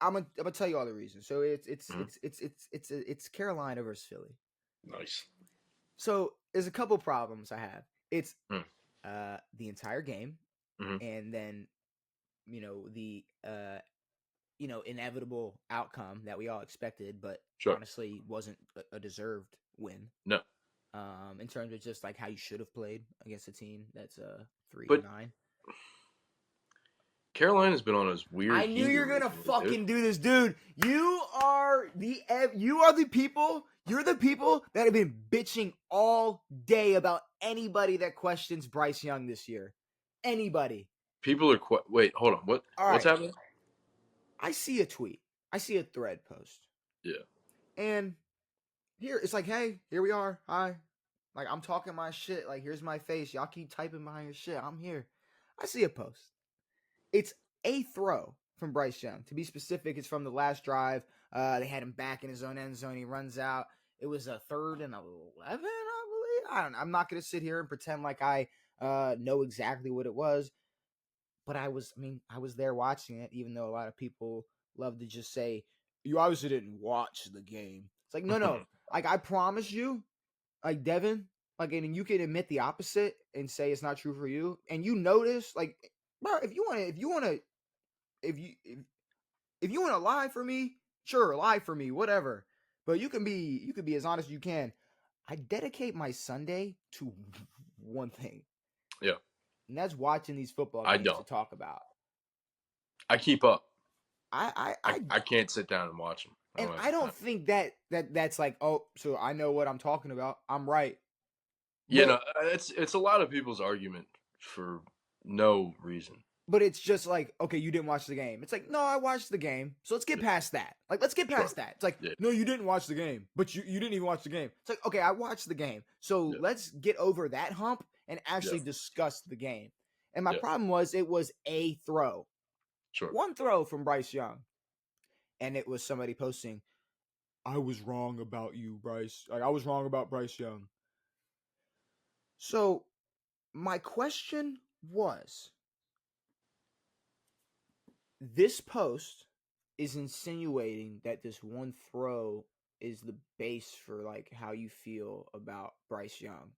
I'm gonna tell you all the reasons. So Mhm. it's Carolina versus Philly. Nice. So there's a couple problems I have. It's Mm. the entire game, Mm-hmm. and then the inevitable outcome that we all expected, but Sure. honestly wasn't a deserved win. No. In terms of just like how you should have played against a team that's 3-9. But Carolina's been on a weird I knew you heater were gonna recently, dude. fucking do this, dude. You are the people. You're the people that have been bitching all day about anybody that questions Bryce Young this year. Anybody. People are wait, hold on. All What's right. happening? I see a tweet. I see a thread post. Yeah. And here it's like, hey, here we are. Hi. Like I'm talking my shit. Like here's my face. Y'all keep typing behind your shit. I'm here. I see a post. It's a throw from Bryce Young. To be specific, it's from the last drive. They had him back in his own end zone. He runs out. It was a 3rd and 11, I believe. I don't know. I'm not going to sit here and pretend like I know exactly what it was. But I was there watching it, even though a lot of people love to just say, you obviously didn't watch the game. It's like, no. Like, I promise you, like, Devan, like, and you can admit the opposite and say it's not true for you. And you notice, like, bro, if you want to lie for me, sure, lie for me, whatever. But you can be as honest as you can. I dedicate my Sunday to one thing. Yeah. And that's watching these football I games to don't. talk about. I keep up. I I can't sit down and watch them. and Don't have I the don't time. think that's like, oh, so I know what I'm talking about. I'm right. Yeah, But no, it's a lot of people's argument for no reason. But it's just like, okay, you didn't watch the game. It's like, no, I watched the game. So let's get Yeah. past that. Like, let's get past Sure. that. It's like, Yeah. no, you didn't watch the game, but you didn't even watch the game. It's like, okay, I watched the game. So Yeah. let's get over that hump and actually Yeah. discuss the game. And my Yeah. problem was it was a throw. Sure. One throw from Bryce Young. And it was somebody posting, I was wrong about you, Bryce. Like, I was wrong about Bryce Young. So my question was, this post is insinuating that this one throw is the base for like how you feel about Bryce Young.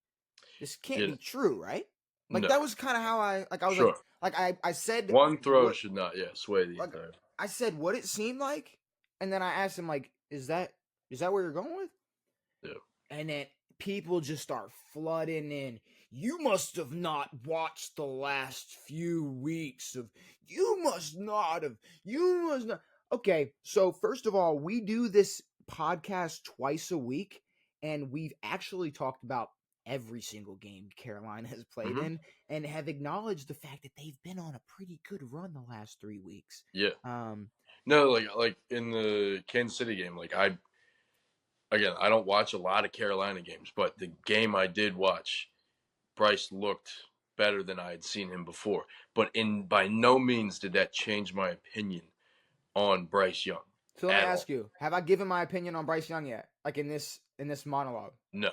This can't Yeah. be true, right? Like No. that was kind of how I was Sure. like I said One throw what should not, sway the like entire. I said what it seemed like, and then I asked him like, is that where you're going with? Yeah. And then people just start flooding in. You must have not watched the last few weeks of. You must not have. You must not. Okay, so first of all, we do this podcast twice a week, and we've actually talked about every single game Carolina has played Mm-hmm. in, and have acknowledged the fact that they've been on a pretty good run the last 3 weeks. Yeah. Um, No, like in the Kansas City game, like I don't watch a lot of Carolina games, but the game I did watch, Bryce looked better than I had seen him before. But by no means did that change my opinion on Bryce Young so let me at all. ask you: have I given my opinion on Bryce Young yet? Like in this monologue? No.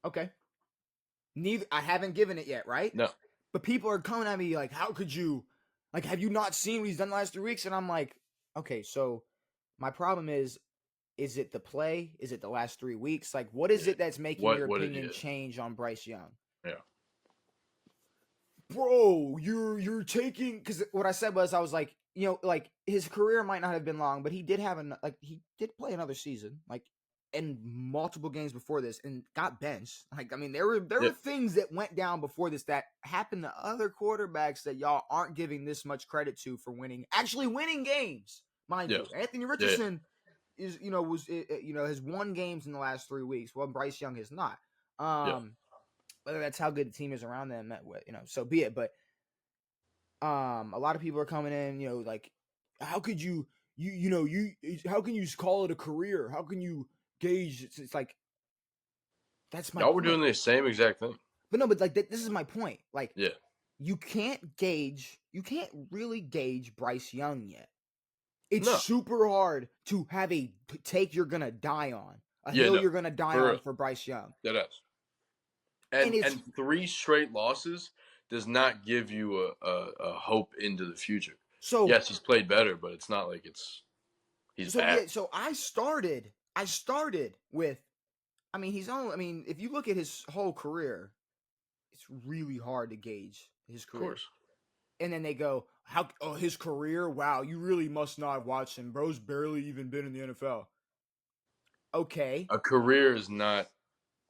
Okay. Neither I haven't given it yet, right? No. But people are coming at me like, how could you? Like, have you not seen what he's done the last 3 weeks? And I'm like, okay, so my problem is it the play? Is it the last 3 weeks? Like, what is Yeah. it that's making your What opinion is? change on Bryce Young? Yeah. Bro, you're taking because what I said was I was like, like his career might not have been long, but he did have he did play another season, like in multiple games before this, and got benched. Like, I mean, there were Yeah. things that went down before this that happened to other quarterbacks that y'all aren't giving this much credit to for actually winning games, mind Yeah. you. Anthony Yeah. Richardson is has won games in the last 3 weeks, while Bryce Young has not. Yeah. Whether that's how good the team is around them, so be it. But a lot of people are coming in, like, how could how can you call it a career? How can you gauge? It's like, that's my Y'all were point. doing the same exact thing. But no, but like this is my point. Like, Yeah. you can't really gauge Bryce Young yet. It's No. super hard to have a take you're gonna die on, a Yeah. hill No. you're gonna die For on real. for Bryce Young. That is. And And 3 straight losses does not give you a hope into the future. so Yes, he's played better, but it's not like it's He's So bad. yeah, so I started with. I mean, he's only. I mean, if you look at his whole career, it's really hard to gauge his Of career. course. And then they go, "How? Oh, his career? Wow, you really must not have watched him. Bro's barely even been in the NFL." Okay, A career is not.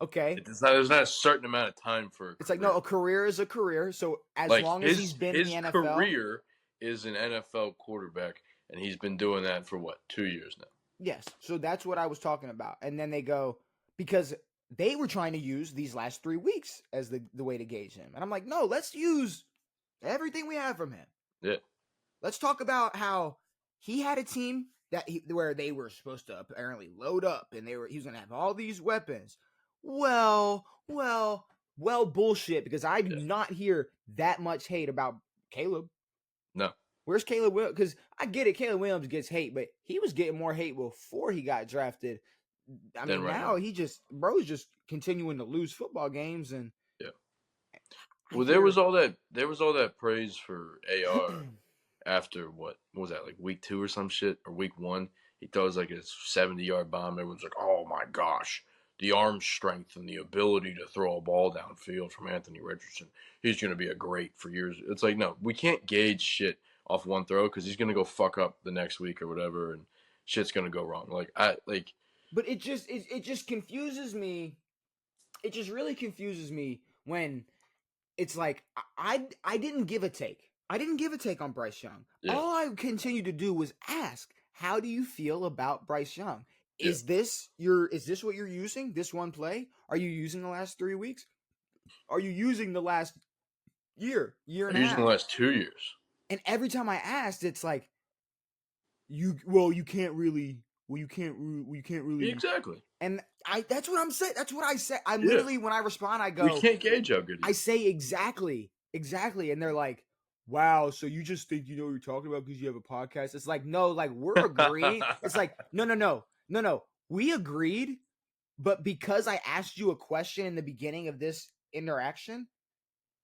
okay. It's not. There's not a certain amount of time for a It's like no, career. a career is a career. So as Like long as he's been in the his NFL, career is an NFL quarterback, and he's been doing that for what 2 years now. yes. So that's what I was talking about. And then they go because they were trying to use these last 3 weeks as the way to gauge him. And I'm like, no, let's use everything we have from him. Yeah. Let's talk about how he had a team where they were supposed to apparently load up and he was going to have all these weapons. Well, bullshit because I do Yeah. not hear that much hate about Caleb. No. Where's Caleb Williams? Because I get it, Caleb Williams gets hate, but he was getting more hate before he got drafted. I Then mean, right now now. bro's just continuing to lose football games, and Yeah. I Well, there was hear all that. There was all that praise for AR after what was that, like week 2 or some shit, or week 1? He throws like a 70-yard bomb. Everyone's like, "Oh my gosh, the arm strength and the ability to throw a ball downfield from Anthony Richardson. He's going to be a great for years." It's like, no, we can't gauge shit off one throw because he's going to go fuck up the next week or whatever, and shit's going to go wrong. but it just confuses me. It just really confuses me when it's like I didn't give a take. I didn't give a take on Bryce Young. yeah, All I continued to do was ask, "How do you feel about Bryce Young? yeah. Is this what you're using? This one play? Are you using the last 3 weeks? Are you using the last year and a Using the half?" last 2 years. And every time I asked, it's like you can't really. Exactly. And that's what I'm saying. That's what I say. I'm Yeah. literally when I respond, I We go, can't gauge how good he I is. say exactly, and they're like, "Wow, so you just think you know what you're talking about because you have a podcast?" It's like, no, like we're agreeing. It's like, no. We agreed, but because I asked you a question in the beginning of this interaction,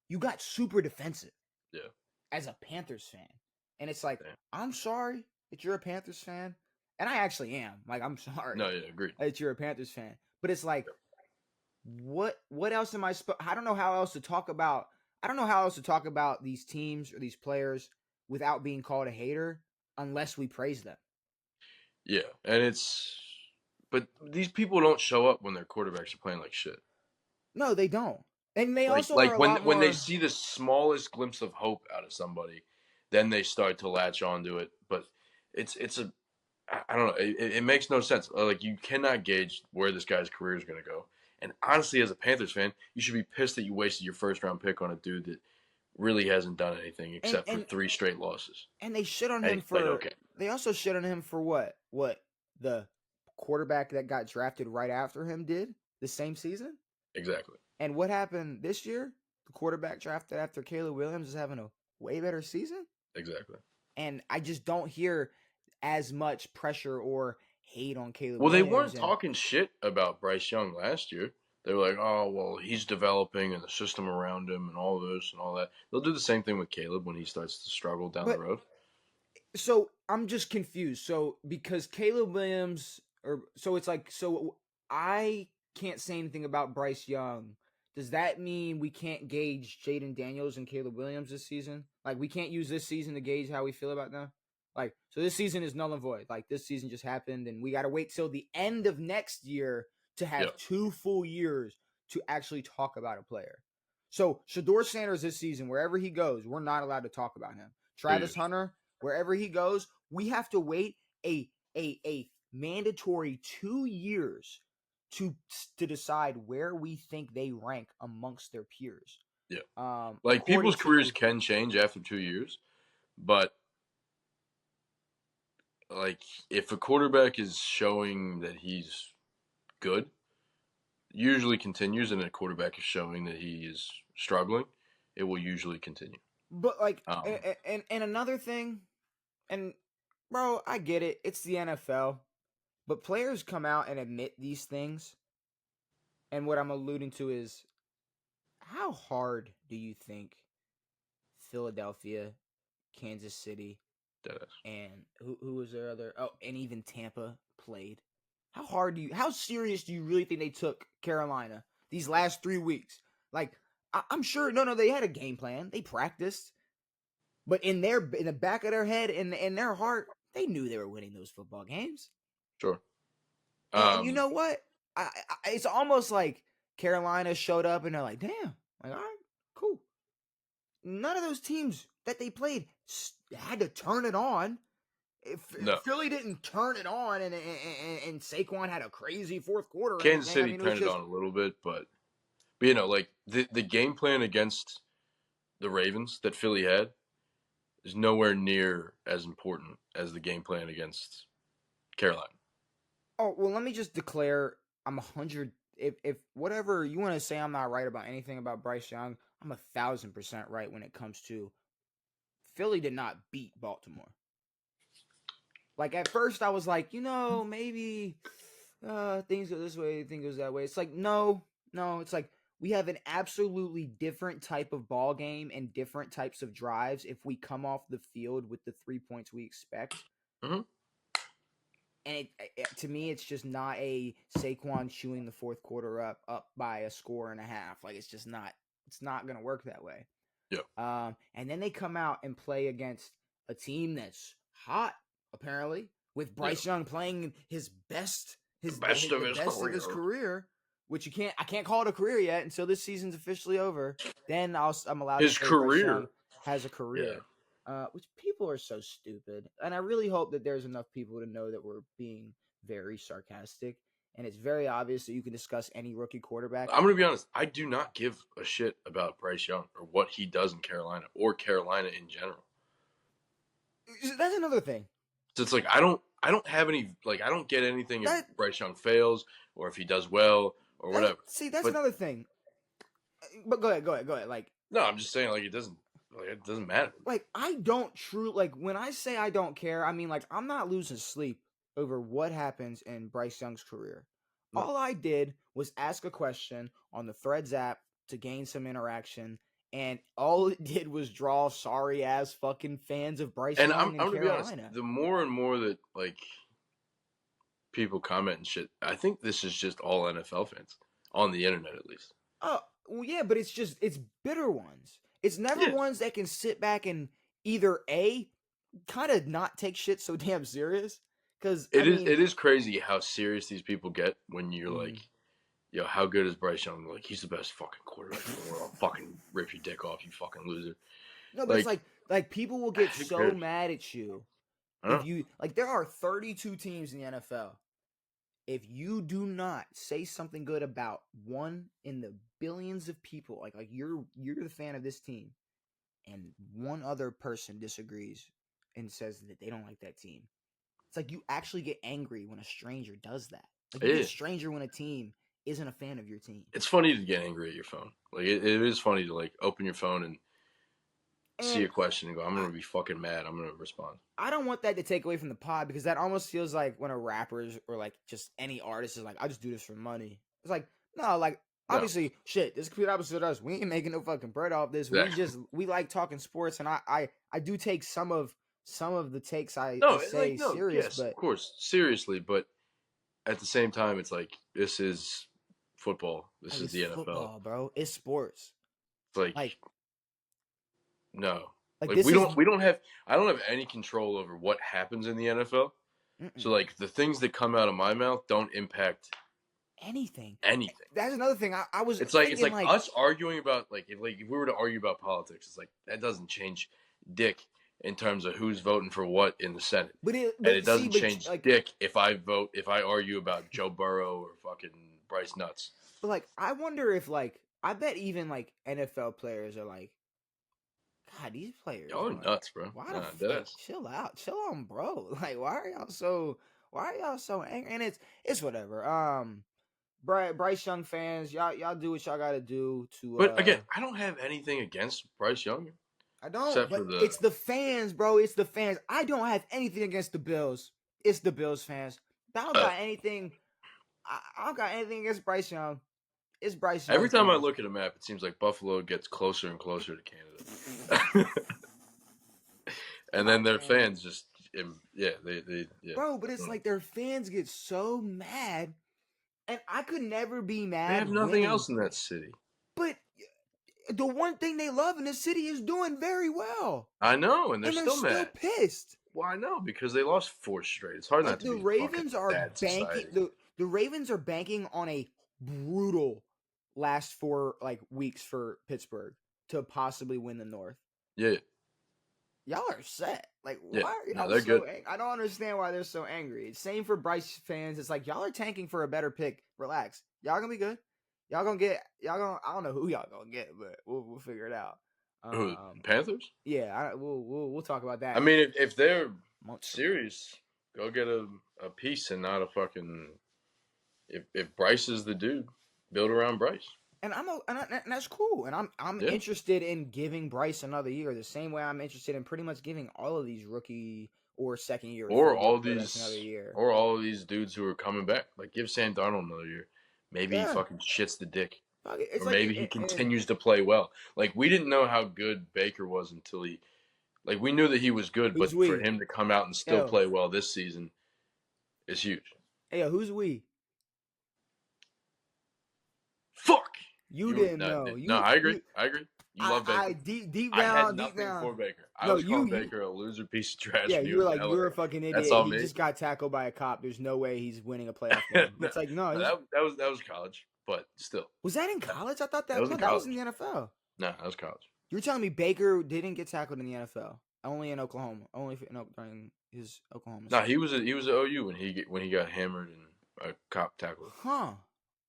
you got super defensive Yeah. as a Panthers fan, and it's like, Damn. I'm sorry that you're a Panthers fan, and I actually am. Like, I'm No, sorry yeah, agreed. that you're a Panthers fan, but it's like what else am I don't know how else to talk about. I don't know how else to talk about these teams or these players without being called a hater unless we praise them. Yeah, and but these people don't show up when their quarterbacks are playing like shit. No, they don't. And they Like also are like a when lot when they more. see the smallest glimpse of hope out of somebody, then they start to latch onto it. But it's a I don't know. It makes no sense. Like you cannot gauge where this guy's career is going to go. And honestly, as a Panthers fan, you should be pissed that you wasted your first round pick on a dude that really hasn't done anything and except for and 3 straight losses. and they shit on And him he's played for okay. they also shit on him for what the quarterback that got drafted right after him did the same season. Exactly. And what happened this year? The quarterback drafted after Caleb Williams is having a way better season. Exactly. And I just don't hear as much pressure or hate on Caleb Well, they Williams. weren't And talking shit about Bryce Young last year. They were like, "Oh, well, he's developing and the system around him and all this and all that." They'll do the same thing with Caleb when he starts to struggle down the but road. so I'm just confused. So because Caleb Williams, or so it's like, so I can't say anything about Bryce Young. Does that mean we can't gauge Jaden Daniels and Caleb Williams this season? Like we can't use this season to gauge how we feel about them. Like so, this season is null and void. Like this season just happened, and we got to wait till the end of next year to Yeah, have 2 full years to actually talk about a player. So Shador Sanders this season, wherever he goes, we're not allowed to talk about him. 2 years. Travis Hunter, wherever he goes, we have to wait a mandatory 2 years to decide where we think they rank amongst their peers. Yeah, like According people's careers to can change after 2 years, but like if a quarterback is showing that he's good, usually continues, and a quarterback is showing that he is struggling, it will usually continue. but like Um, and another thing, and bro, I get it. It's the NFL, but players come out and admit these things. And what I'm alluding to is how hard do you think Philadelphia, Kansas City, Deadass. And who was their other? Oh, and even Tampa played. How serious do you really think they took Carolina these last 3 weeks? Like, I'm sure. No, they had a game plan. They practiced, but in the back of their head, in their heart, they knew they were winning those football games. Sure. And you know what? It's almost like Carolina showed up and they're like, damn, like, all right, cool. None of those teams that they played had to turn it on. If No. Philly didn't turn it on and Saquon had a crazy fourth quarter or Kansas anything, I City mean, it was turned it just, on a little bit, but you know, like the game plan against the Ravens that Philly had is nowhere near as important as the game plan against Carolina. oh, well, let me just declare I'm 100. If whatever you want to say, I'm not right about anything about Bryce Young, I'm 1,000% right when it comes to Philly did not beat Baltimore. Like at first, I was like, maybe things go this way, things goes that way. It's like no. It's like we have an absolutely different type of ball game and different types of drives if we come off the field with the 3 points we expect. Mm-hmm. And to me, it's just not a Saquon chewing the fourth quarter up by a score and a half. Like it's just not. It's not gonna work that way. Yeah. And then they come out and play against a team that's hot, apparently, with Yeah. Bryce Young playing his best, The best of the his best career. of his career, which I can't call it a career yet until this season's officially over. Then I'm allowed His to say Bryce career. Young has a Yeah. career. Which people are so stupid, and I really hope that there's enough people to know that we're being very sarcastic, and it's very obvious that you can discuss any rookie quarterback. I'm going to be honest. I do not give a shit about Bryce Young or what he does in Carolina or Carolina in general. That's another thing. So it's like I don't have any like I don't get anything if That Bryce Young fails or if he does well or whatever. that's But another thing. But go ahead. no, I'm just saying like it doesn't matter. Like I don't like when I say I don't care, I mean like I'm not losing sleep over what happens in Bryce Young's career. No. All I did was ask a question on the Threads app to gain some interaction, and all it did was draw sorry ass fucking fans of Bryce And Young in I'm gonna be honest. Carolina. The more and more that like people comment and shit, I think this is just all NFL fans on the internet at least. Oh, well, yeah, but it's bitter ones. It's never Yeah. ones that can sit back and either kind of not take shit so damn serious. Because I mean, It is crazy how serious these people get when you're like, mhm. yo, how good is Bryce Young? Like he's the best fucking quarterback in the world. I'll fucking rip your dick off, you fucking loser. No, but it's Like like people will get who so cares? mad at you I don't if know. you like. There are 32 teams in the NFL. If you do not say something good about one in the billions of people, like you're the fan of this team, and one other person disagrees and says that they don't like that team, it's like you actually get angry when a stranger does that. Like you get a Yeah. stranger when a team isn't a fan of your team. It's funny to get angry at your phone. Like it is funny to like open your phone and see And a question and go, I'm gonna be fucking mad. I'm gonna respond. I don't want that to take away from the pod because that almost feels like when a rapper's or like just any artist is like, I just do this for money. It's like, no, like No, obviously, shit, this is complete opposite of us. We ain't making no fucking bread off this. exactly. We like talking sports, and I do take some of the takes I No, say like no, serious, yes, but of course, seriously, but at the same time, it's like this is football. This like is it's the NFL. football, bro. It's sports. It's like Like no, like like this is we don't have I don't have any control over what happens in the NFL. mm-mm, So like the things that come out of my mouth don't impact anything. anything. That's another thing. I was It's thinking like like, us arguing about like if we were to argue about politics, it's like that doesn't change dick in terms of who's voting for what in the Senate. And it doesn't change like dick if I argue about Joe Burrow or fucking Bryce Nuts. but like I wonder if like I bet even like NFL players are like, God, these players Y'all are are like, nuts, bro. why the Nah, dead like ass. chill out, chill on, bro. Like, why are y'all so angry? And it's whatever. Bryce Young fans, y'all do what y'all gotta do to. But again, I don't have anything against Bryce Young I don't, except but for the it's the fans, bro. It's the fans. I don't have anything against the Bills. It's the Bills fans. I don't got anything. I don't got anything against Bryce Young. It's Bryce every Young time I fans. look at a map, it seems like Buffalo gets closer and closer to Canada. And then their fans just, yeah. Bro, but it's like their fans get so mad, and I could never be They mad have nothing winning. else in that city. But the one thing they love in the city is doing very well. I know, and they're They're still still mad. pissed. Well, I know, because they lost 4 straight. It's hard not Like to the be fucking Ravens are bad banking society. the Ravens are banking on a brutal last 4 weeks for Pittsburgh to possibly win the North. Yeah. Y'all are set. Like, Yeah. why are No, y'all they're so good. angry? I don't understand why they're so angry. Same for Bryce fans. It's like y'all are tanking for a better pick. Relax. Y'all gonna be good. Y'all gonna get. Y'all gonna. I don't know who y'all gonna get, but we'll figure it out. Who, Panthers? Yeah. We'll talk about that. I mean, if they're months from now. serious, go get a piece and not a fucking. If Bryce is the dude, build around Bryce. And and that's cool. And I'm Yeah. interested in giving Bryce another year, the same way I'm interested in pretty much giving all of these rookie or second year Or third year all quarterbacks another year. of these dudes who are coming back. Like, give Sam Darnold another year. Maybe he Yeah, fucking shits the dick. it's Or like maybe he continues to play well. Like, we didn't know how good Baker was until he. Like, we knew that he was good, who's but for we? him to come out and still Yo, play well this season is huge. hey, who's we? Fuck! You didn't No, know. no, I agree. You love I Baker. deep I had down. nothing for Baker. I No, was calling Baker a loser, piece of trash yeah, when he you were was in like, LA. you're a fucking That's idiot. all He me. just got tackled by a cop. There's no way he's winning a playoff no, game. It's like, no, that was college, but still. was that in college? I thought That was in that was in college. the NFL. No, that was college. You're telling me Baker didn't get tackled in the NFL? Only in Oklahoma. During his Oklahoma. No, season. he was at OU when he got hammered and a cop tackled. Huh.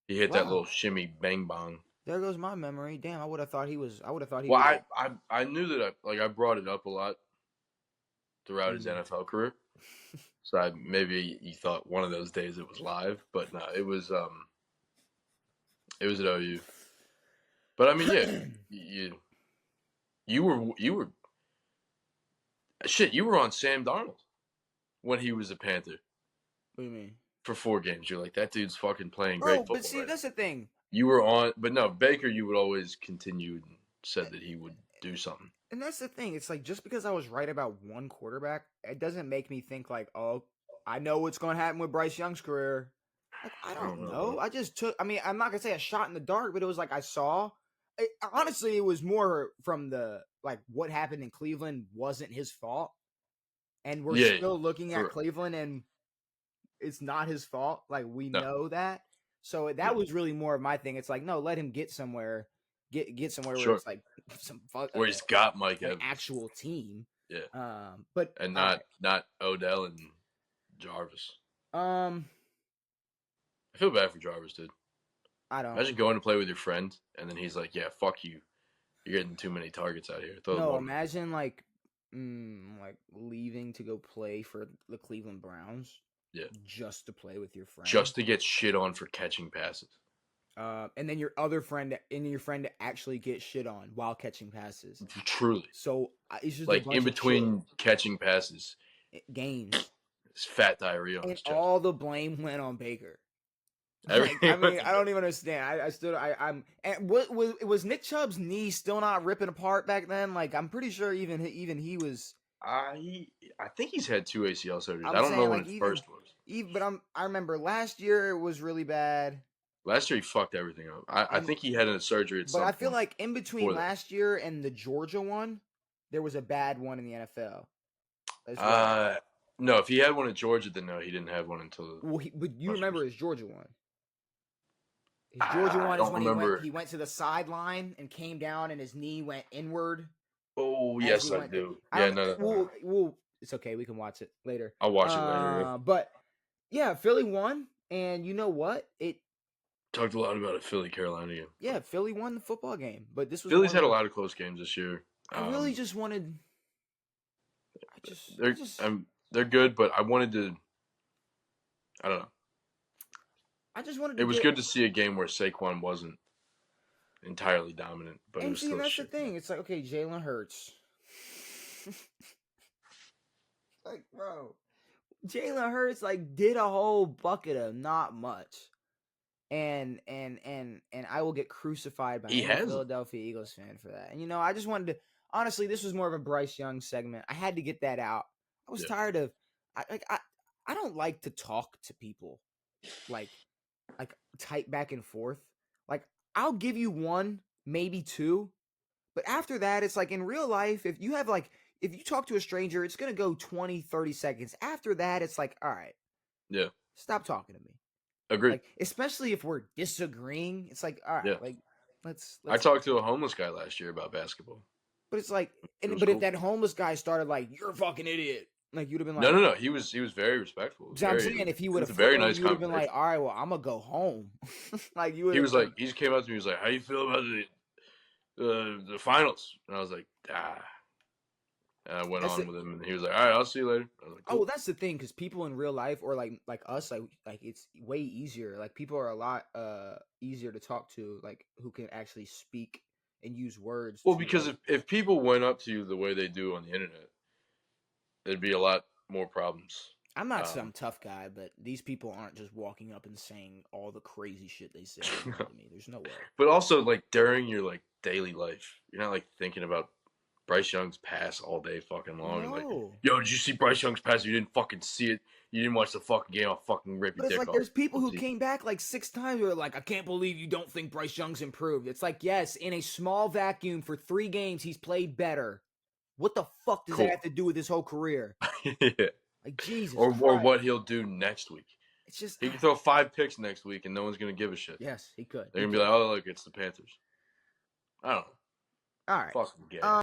He hit that Wow. little shimmy bang bong. There goes my memory. Damn, I would have thought he was. Well, I knew that I brought it up a lot throughout his Mm. NFL career. So maybe you thought one of those days it was live, but no, it was at OU. But I mean, yeah, you were shit. You were on Sam Darnold when he was a Panther What do you mean? for 4 games. You're like, that dude's fucking playing Bro, great football. but see, right that's now. the thing. You were on, but no, Baker. You would always continue and said that he would do something. And that's the thing. It's like just because I was right about one quarterback, it doesn't make me think like, oh, I know what's going to happen with Bryce Young's career. Like, I don't know. I just took. I mean, I'm not gonna say a shot in the dark, but it was like I saw. Honestly, it was more from the what happened in Cleveland wasn't his fault, and we're still looking at Cleveland, and it's not his fault. Like we know that. So that was really more of my thing. It's like, no, let him get somewhere, get somewhere where it's like some where he's got Mike an Evans, actual team. Yeah. But and not Odell and Jarvis. I feel bad for Jarvis, dude. I don't. Imagine going to play with your friend, and then he's like, "Yeah, fuck you. You're getting too many targets out here." No, imagine like leaving to go play for the Cleveland Browns. Yeah. Just to play with your friend. Just to get shit on for catching passes. And then your other friend and your friend actually get shit on while catching passes. Truly. So it's just like in between catching passes, games. It's fat diarrhea on and his chest. All the blame went on Baker. Like, I mean, I don't even understand. I'm. And what was Nick Chubb's knee still not ripping apart back then? Like, I'm pretty sure even he was. I think he's had 2 ACL surgeries. I don't know when his first was. I remember last year it was really bad. Last year he fucked everything up. I think he had a surgery at some point. But I feel like in between last year and the Georgia one, there was a bad one in the NFL. As well. No, if he had one at Georgia, then no, he didn't have one until. Well, but you remember his Georgia one. His Georgia one is when he went to the sideline and came down and his knee went inward. Oh, yes, I do. Yeah, no. Well, it's okay. We can watch it later. I'll watch it later. Yeah. But, yeah, Philly won. And you know what? Talked a lot about a Philly-Carolina game. Yeah, Philly won the football game. But this was Philly's had a lot of close games this year. I really just wanted... They're good, but I wanted to... I don't know. I just wanted to It was good to see a game where Saquon wasn't entirely dominant, but it was still that's shit. The thing. It's like, okay, Jalen Hurts. Like, bro, Jalen Hurts did a whole bucket of not much, and I will get crucified by any Philadelphia Eagles fan for that. And I just wanted honestly, this was more of a Bryce Young segment. I had to get that out. I was Yeah. tired of. I don't like to talk to people like type back and forth. Like I'll give you one, maybe two, but after that, it's like in real life, if you talk to a stranger, it's going to go 20, 30 seconds. After that, it's like, all right, Yeah. stop talking to me. Agreed. Like, especially if we're disagreeing, it's like, all right, Yeah. like, let's. I talked to a homeless guy last year about basketball. But it's like, It was but if cool. that homeless guy started like, you're a fucking idiot, like you'd have been No, like, no, no. He was very respectful. I'm Very. saying if he It would was have a flipped very me, nice you would have been like, conversation. all right, well, I'm gonna go home. Like you would He have was like, been. he just came up to me. He was like, "How you feel about the finals?" And I was like, "Ah." And I went That's on it. with him, and he was like, "All right, I'll see you later." I was like, Oh, well, "Cool." that's the thing, because people in real life, or like us, like it's way easier. Like people are a lot easier to talk to, like who can actually speak and use words Well, to because like. if people went up to you the way they do on the internet, there'd be a lot more problems. I'm not some tough guy, but these people aren't just walking up and saying all the crazy shit they say online to me. There's no way. But also, like during your like daily life, you're not like thinking about Bryce Young's pass all day fucking long and like, No. yo, did you see Bryce Young's pass? You didn't fucking see it. You didn't watch the fucking game. I'll fucking rip your But it's dick like off. there's people who Pussy. came back like 6 times who are like, I can't believe you don't think Bryce Young's improved. It's like, yes, in a small vacuum for 3 games, he's played better. What the fuck does that Cool. have to do with his whole career? Yeah. Like Jesus Or Christ. what he'll do next week. It's just He can throw 5 picks next week and no one's gonna give a shit. yes, he could. They're He gonna be could. like, oh look, it's the Panthers. I don't know. All right. Fucking gay.